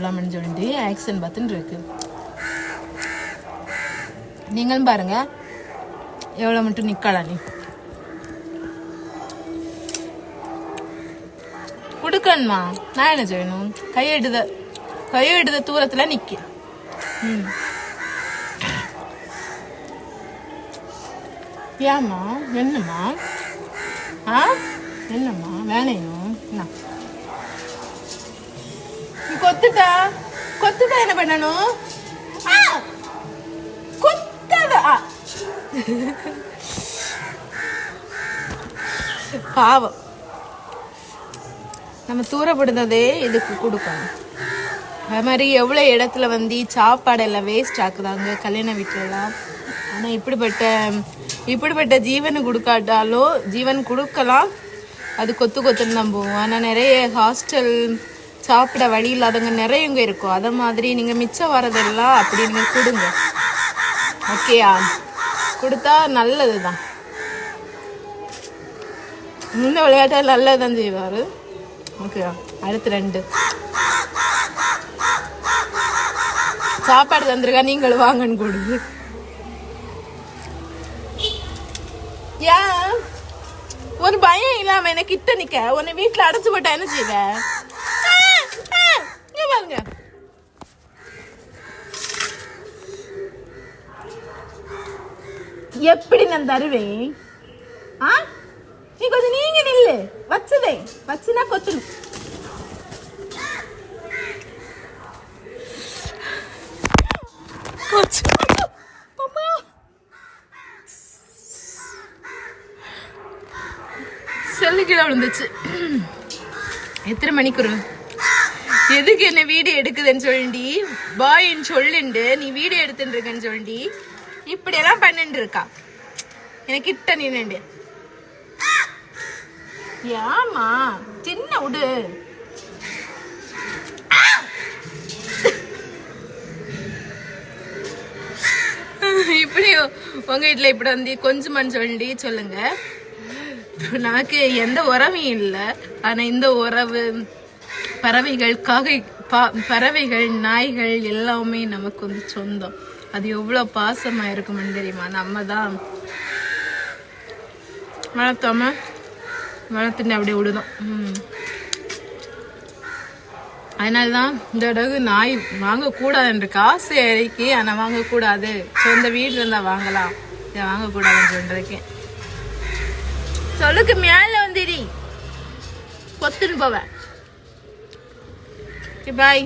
போடலாம்னு சொல்லிட்டு ஆக்ஷன் பார்த்துட்டு இருக்கு. நீங்களும் பாருங்க எவ்வளோ மட்டும் நிற்கலாம். நீ கொடுக்கணுமா? நான் என்ன செய்யணும்? கையெடுத தூரத்தில் நிற்க. ஏம்மா என்னம்மா? என்னம்மா வேணையும்? நீ கொத்துட்டா என்ன பண்ணணும்? கொத்தாத. பாவம், நம்ம தூரப்படுறதே இதுக்கு கொடுக்கணும். அது மாதிரி எவ்வளோ இடத்துல வந்து சாப்பாடெல்லாம் வேஸ்ட் ஆக்குதாங்க கல்யாண வீட்டிலலாம். ஆனால் இப்படிப்பட்ட ஜீவனை கொடுக்காட்டாலும் ஜீவன் கொடுக்கலாம், அது கொத்துன்னு தான் போகும். ஆனால் நிறைய ஹாஸ்டல் சாப்பிட வழி இல்லாதவங்க நிறையவங்க இருக்கும். அதை மாதிரி நீங்கள் மிச்சம் வரதெல்லாம் அப்படி நீங்கள் கொடுங்க. ஓகேயா? கொடுத்தா நல்லது தான். இந்த விளையாட்டை நல்லதான் செய்வார். ஓகேயா? அடுத்து 2 சாப்பாடு தந்துருக்கா, நீங்களும் வாங்கன்னு கொடுங்க. ஏன் ஒரு பயம் இல்லாம என்ன கிட்ட நிக்க உன்னை வீட்டுல அடைச்சு போட்டா என்ன செய்வ? பாருங்க, எப்படி நான் தருவேன்? நீ கொஞ்சம் நீங்க நில்லு. வச்சுனா கொத்துரு. செல்லுக்கிட விழுந்துச்சு. எத்தனை மணிக்கு எதுக்கு என்ன வீடியோ எடுக்குதுன்னு சொல்லி பாயின்னு சொல்லுண்டு நீ வீடியோ எடுத்துட்டு இருக்கன்னு சொல்லி இப்படியெல்லாம் பண்ணிட்டு இருக்கா. எனக்கு கிட்ட நின்று ஏமா சின்ன விடு. இப்படி உங்க வீட்டுல இப்படி வந்து கொஞ்சமான்னு சொல்லி சொல்லுங்க. நமக்கு எந்த உறவும் இல்லை, ஆனா இந்த உறவு பறவைகள் நாய்கள் எல்லாமே நமக்கு வந்து சொந்தம். அது எவ்வளவு பாசமா இருக்குமென்னு தெரியுமா? நம்ம தான் வளர்த்துன்னு அப்படியே விடுதோம். அதனாலதான் இந்த தடவை நாய் வாங்கக்கூடாதுன்ற காசு இறக்கி, ஆனா வாங்கக்கூடாது, சொந்த வீடு இருந்தா வாங்கலாம், இதை வாங்கக்கூடாதுன்னு சொல்றேன். சொல்லுக்கு மேல வந்துடி கொத்துன்னு போவேன். பாய்.